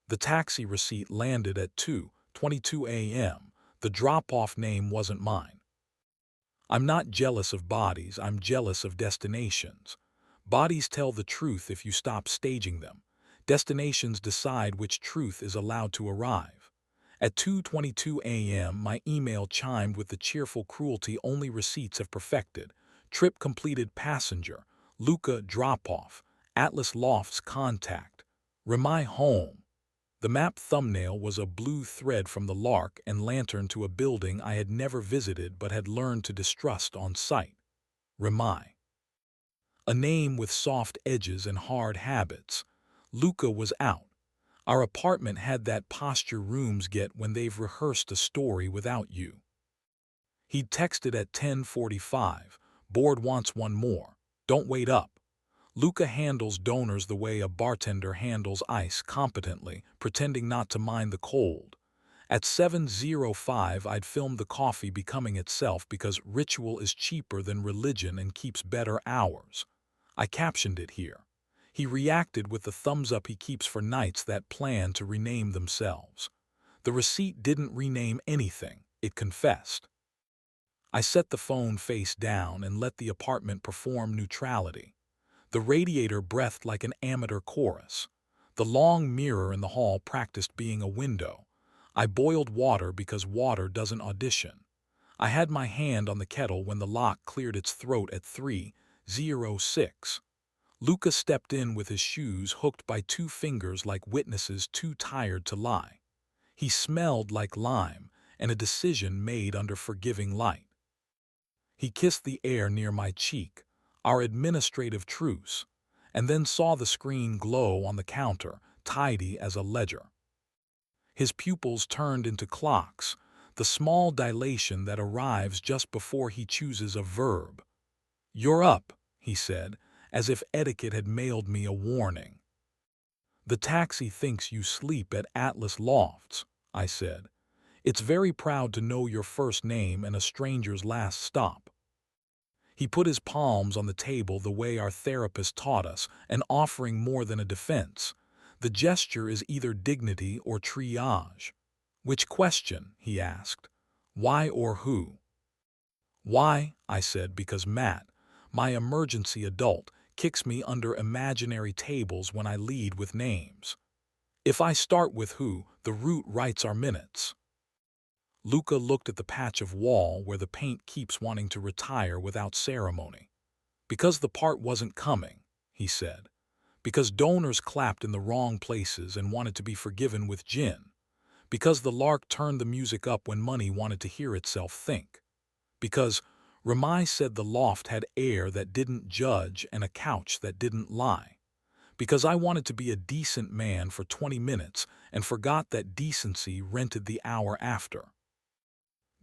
The taxi receipt landed at 2:22 a.m. The drop-off name wasn't mine. I'm not jealous of bodies, I'm jealous of destinations. Bodies tell the truth if you stop staging them. Destinations decide which truth is allowed to arrive. At 2:22 a.m., my email chimed with the cheerful cruelty only receipts have perfected. Trip completed passenger. Luca drop-off. Atlas Lofts contact. Remi home. The map thumbnail was a blue thread from the lark and lantern to a building I had never visited but had learned to distrust on sight. Remi. A name with soft edges and hard habits. Luca was out. Our apartment had that posture rooms get when they've rehearsed a story without you. He'd texted at 10:45, board wants one more, don't wait up. Luca handles donors the way a bartender handles ice competently, pretending not to mind the cold. At 7:05 I'd filmed the coffee becoming itself because ritual is cheaper than religion and keeps better hours. I captioned it here. He reacted with the thumbs up he keeps for nights that plan to rename themselves. The receipt didn't rename anything, it confessed. I set the phone face down and let the apartment perform neutrality. The radiator breathed like an amateur chorus. The long mirror in the hall practiced being a window. I boiled water because water doesn't audition. I had my hand on the kettle when the lock cleared its throat at 3:06. Luca stepped in with his shoes hooked by two fingers like witnesses too tired to lie. He smelled like lime and a decision made under forgiving light. He kissed the air near my cheek, our administrative truce, and then saw the screen glow on the counter, tidy as a ledger. His pupils turned into clocks, the small dilation that arrives just before he chooses a verb. "You're up," he said, as if etiquette had mailed me a warning. "The taxi thinks you sleep at Atlas Lofts," I said. "It's very proud to know your first name and a stranger's last stop." He put his palms on the table the way our therapist taught us, and offering more than a defense. The gesture is either dignity or triage. "Which question?" he asked. "Why or who?" "Why," I said, because Matt, my emergency adult, kicks me under imaginary tables when I lead with names. If I start with who, the root writes our minutes. Luca looked at the patch of wall where the paint keeps wanting to retire without ceremony. "Because the part wasn't coming," he said. "Because donors clapped in the wrong places and wanted to be forgiven with gin. Because the lark turned the music up when money wanted to hear itself think. Because Ramai said the loft had air that didn't judge and a couch that didn't lie. Because I wanted to be a decent man for 20 minutes and forgot that decency rented the hour after."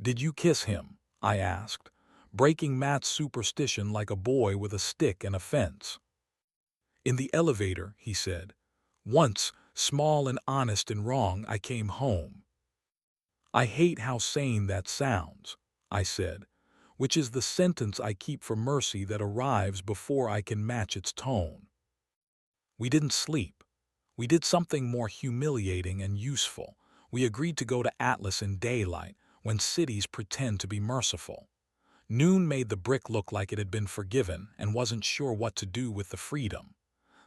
"Did you kiss him?" I asked, breaking Matt's superstition like a boy with a stick and a fence. "In the elevator," he said. "Once, small and honest and wrong, I came home." "I hate how sane that sounds," I said, which is the sentence I keep for mercy that arrives before I can match its tone. We didn't sleep. We did something more humiliating and useful. We agreed to go to Atlas in daylight, when cities pretend to be merciful. Noon made the brick look like it had been forgiven and wasn't sure what to do with the freedom.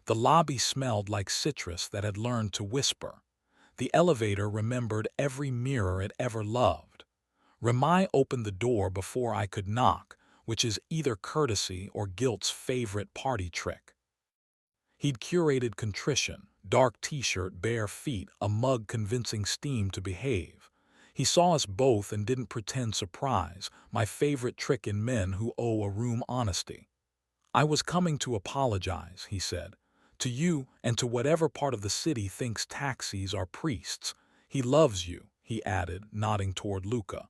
The lobby smelled like citrus that had learned to whisper. The elevator remembered every mirror it ever loved. Ramai opened the door before I could knock, which is either courtesy or guilt's favorite party trick. He'd curated contrition, dark t-shirt, bare feet, a mug convincing Steam to behave. He saw us both and didn't pretend surprise, my favorite trick in men who owe a room honesty. "I was coming to apologize," he said. "To you and to whatever part of the city thinks taxis are priests. He loves you," he added, nodding toward Luca.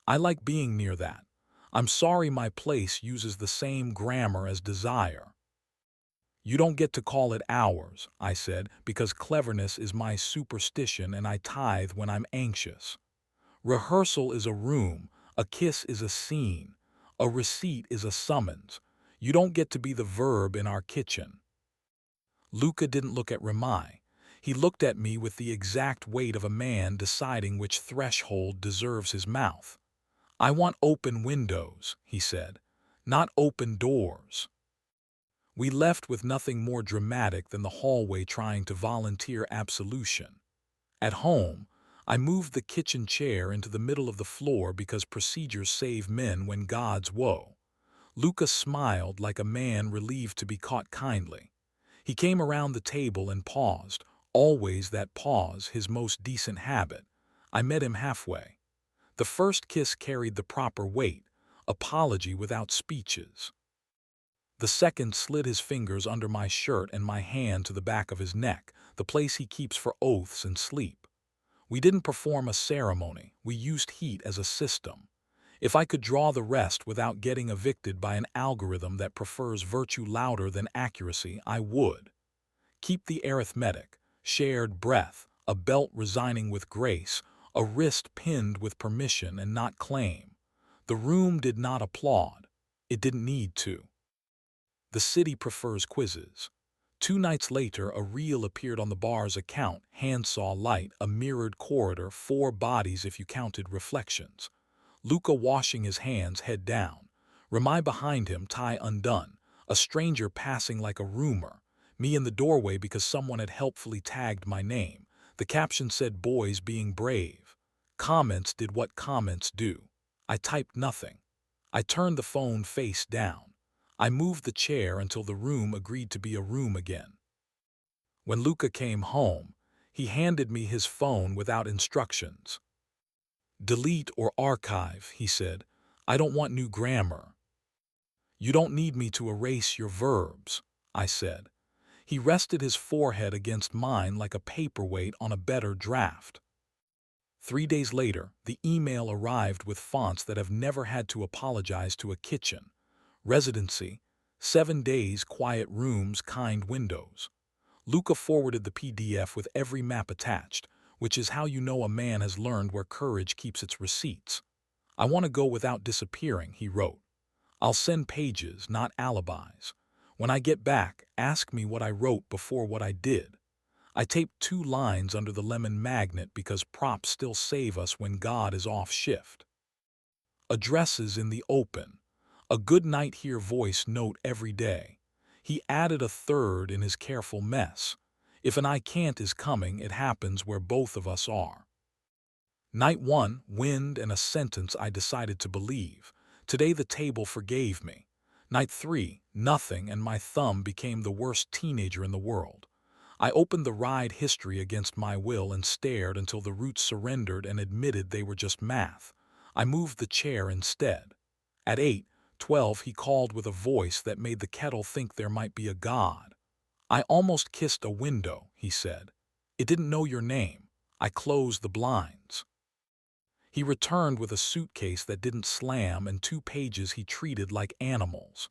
"I like being near that. I'm sorry my place uses the same grammar as desire." "You don't get to call it ours," I said, "because cleverness is my superstition and I tithe when I'm anxious. Rehearsal is a room, a kiss is a scene, a receipt is a summons. You don't get to be the verb in our kitchen." Luca didn't look at Ramai. He looked at me with the exact weight of a man deciding which threshold deserves his mouth. "I want open windows," he said, "not open doors." We left with nothing more dramatic than the hallway trying to volunteer absolution. At home, I moved the kitchen chair into the middle of the floor because procedures save men when gods woe. Luca smiled like a man relieved to be caught kindly. He came around the table and paused, always that pause, his most decent habit. I met him halfway. The first kiss carried the proper weight, apology without speeches. The second slid his fingers under my shirt and my hand to the back of his neck, the place he keeps for oaths and sleep. We didn't perform a ceremony, we used heat as a system. If I could draw the rest without getting evicted by an algorithm that prefers virtue louder than accuracy, I would. Keep the arithmetic, shared breath, a belt resigning with grace, a wrist pinned with permission and not claim. The room did not applaud. It didn't need to. The city prefers quizzes. 2 nights later, a reel appeared on the bar's account, handsaw light, a mirrored corridor, 4 bodies if you counted reflections. Luca washing his hands, head down. Ramai behind him, tie undone. A stranger passing like a rumor. Me in the doorway because someone had helpfully tagged my name. The caption said, "Boys being brave." Comments did what comments do. I typed nothing. I turned the phone face down. I moved the chair until the room agreed to be a room again. When Luca came home, he handed me his phone without instructions. "Delete or archive," he said. "I don't want new grammar." "You don't need me to erase your verbs," I said. He rested his forehead against mine like a paperweight on a better draft. 3 days later, the email arrived with fonts that have never had to apologize to a kitchen. Residency, 7 days, quiet rooms, kind windows. Luca forwarded the PDF with every map attached, which is how you know a man has learned where courage keeps its receipts. "I want to go without disappearing," he wrote. "I'll send pages, not alibis. When I get back, ask me what I wrote before what I did." I taped 2 lines under the lemon magnet because props still save us when God is off shift. Addresses in the open. A good night here voice note every day. He added a third in his careful mess. If an I can't is coming, it happens where both of us are. Night 1, wind and a sentence I decided to believe. Today the table forgave me. Night 3, nothing, and my thumb became the worst teenager in the world. I opened the ride history against my will and stared until the roots surrendered and admitted they were just math. I moved the chair instead. At 8:12 he called with a voice that made the kettle think there might be a God. "I almost kissed a window," he said. "It didn't know your name. I closed the blinds." He returned with a suitcase that didn't slam and 2 pages he treated like animals.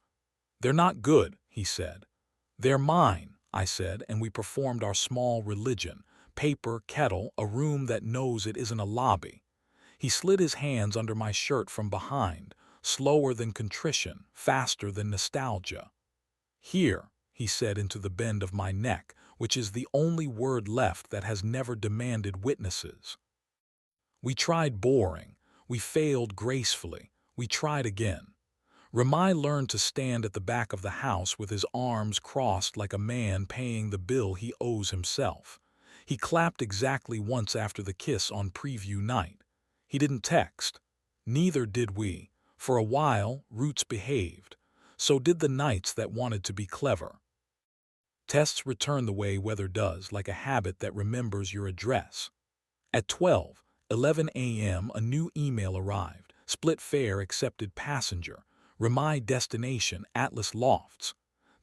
"They're not good," he said. "They're mine," I said, and we performed our small religion. Paper, kettle, a room that knows it isn't a lobby. He slid his hands under my shirt from behind, slower than contrition, faster than nostalgia. "Here," he said into the bend of my neck, which is the only word left that has never demanded witnesses. We tried boring. We failed gracefully. We tried again. Ramai learned to stand at the back of the house with his arms crossed like a man paying the bill he owes himself. He clapped exactly once after the kiss on preview night. He didn't text. Neither did we. For a while, Roots behaved. So did the nights that wanted to be clever. Tests return the way weather does, like a habit that remembers your address. At 12:11 a.m. a new email arrived. Split fare accepted passenger. Ramai destination, Atlas Lofts.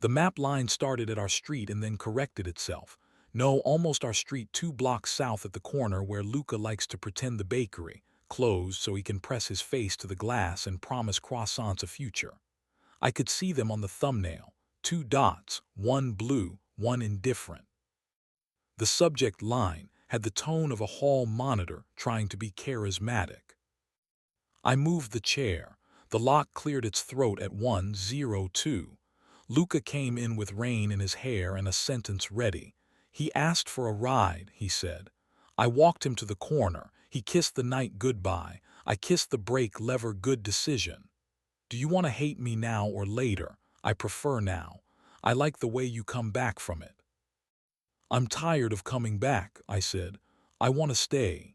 The map line started at our street and then corrected itself. No, almost our street, 2 blocks south at the corner where Luca likes to pretend the bakery closed so he can press his face to the glass and promise croissants a future. I could see them on the thumbnail. 2 dots, one blue, one indifferent. The subject line had the tone of a hall monitor trying to be charismatic. I moved the chair. The lock cleared its throat at 1:02. Luca came in with rain in his hair and a sentence ready. He asked for a ride, he said. I walked him to the corner. He kissed the night goodbye. I kissed the brake lever. Good decision. Do you want to hate me now or later? I prefer now. I like the way you come back from it. I'm tired of coming back, I said. I want to stay.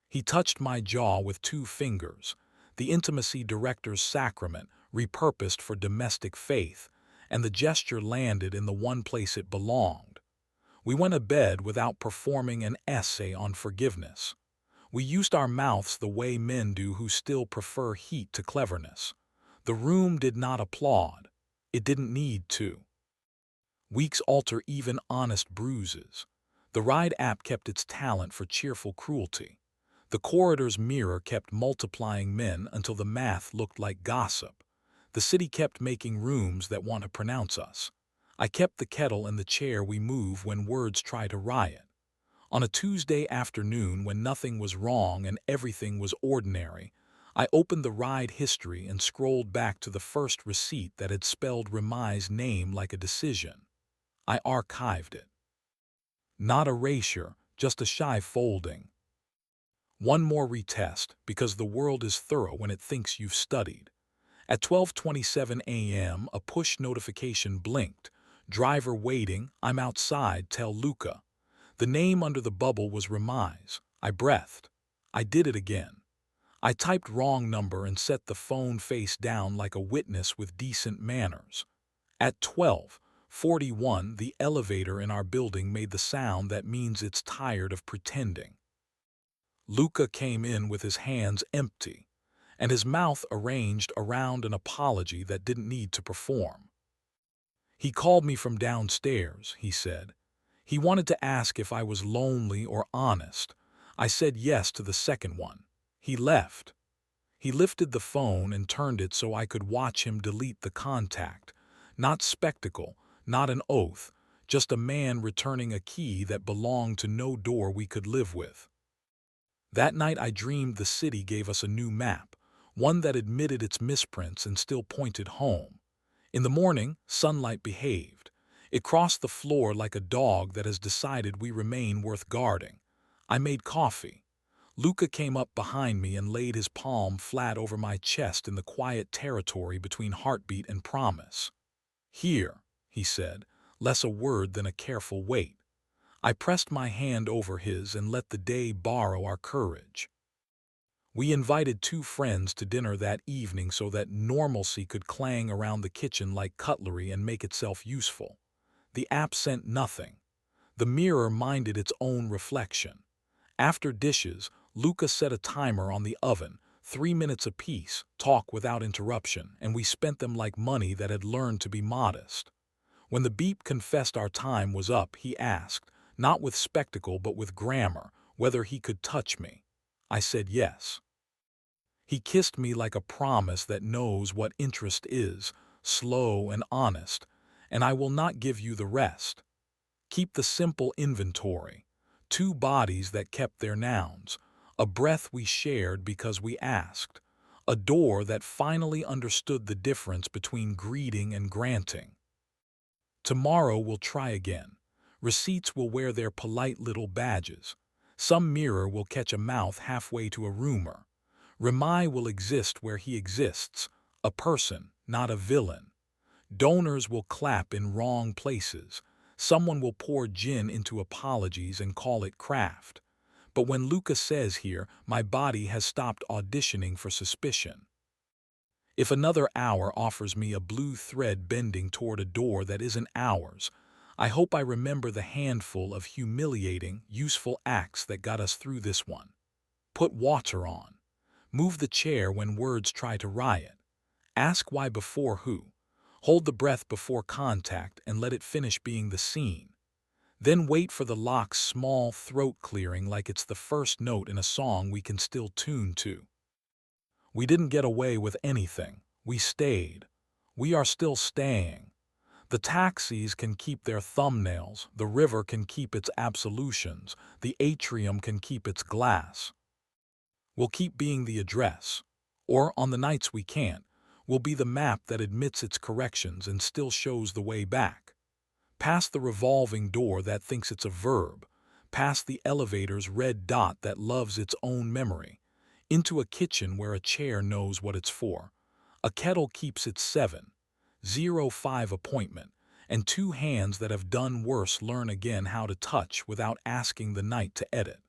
He touched my jaw with 2 fingers, the intimacy director's sacrament repurposed for domestic faith, and the gesture landed in the one place it belonged. We went to bed without performing an essay on forgiveness. We used our mouths the way men do who still prefer heat to cleverness. The room did not applaud. It didn't need to. Weeks alter even honest bruises. The Ride app kept its talent for cheerful cruelty. The corridor's mirror kept multiplying men until the math looked like gossip. The city kept making rooms that want to pronounce us. I kept the kettle and the chair we move when words try to riot. On a Tuesday afternoon when nothing was wrong and everything was ordinary, I opened the Ride history and scrolled back to the first receipt that had spelled Remai's name like a decision. I archived it. Not erasure, just a shy folding. One more retest, because the world is thorough when it thinks you've studied. At 12:27 a.m., a push notification blinked. Driver waiting, I'm outside, tell Luca. The name under the bubble was Remai's. I breathed. I did it again. I typed wrong number and set the phone face down like a witness with decent manners. At 12:41, the elevator in our building made the sound that means it's tired of pretending. Luca came in with his hands empty, and his mouth arranged around an apology that didn't need to perform. He called me from downstairs, he said. He wanted to ask if I was lonely or honest. I said yes to the second one. He left. He lifted the phone and turned it so I could watch him delete the contact. Not spectacle, not an oath, just a man returning a key that belonged to no door we could live with. That night I dreamed the city gave us a new map, one that admitted its misprints and still pointed home. In the morning, sunlight behaved. It crossed the floor like a dog that has decided we remain worth guarding. I made coffee. Luca came up behind me and laid his palm flat over my chest in the quiet territory between heartbeat and promise. Here, he said, less a word than a careful wait. I pressed my hand over his and let the day borrow our courage. We invited 2 friends to dinner that evening so that normalcy could clang around the kitchen like cutlery and make itself useful. The app sent nothing. The mirror minded its own reflection. After dishes, Luca set a timer on the oven, 3 minutes apiece, talk without interruption, and we spent them like money that had learned to be modest. When the beep confessed our time was up, he asked, not with spectacle but with grammar, whether he could touch me. I said yes. He kissed me like a promise that knows what interest is, slow and honest, and I will not give you the rest. Keep the simple inventory. 2 bodies that kept their nouns, a breath we shared because we asked, a door that finally understood the difference between greeting and granting. Tomorrow we'll try again. Receipts will wear their polite little badges. Some mirror will catch a mouth halfway to a rumor. Remai will exist where he exists, a person, not a villain. Donors will clap in wrong places. Someone will pour gin into apologies and call it craft. But when Luca says here, my body has stopped auditioning for suspicion. If another hour offers me a blue thread bending toward a door that isn't ours, I hope I remember the handful of humiliating, useful acts that got us through this one. Put water on. Move the chair when words try to riot. Ask why before who. Hold the breath before contact and let it finish being the scene. Then wait for the lock's small throat clearing like it's the first note in a song we can still tune to. We didn't get away with anything. We stayed. We are still staying. The taxis can keep their thumbnails, the river can keep its absolutions, the atrium can keep its glass. We'll keep being the address. Or, on the nights we can't, we'll be the map that admits its corrections and still shows the way back. past the revolving door that thinks it's a verb, past the elevator's red dot that loves its own memory, into a kitchen where a chair knows what it's for, a kettle keeps its 7:05 appointment, and two hands that have done worse learn again how to touch without asking the night to edit.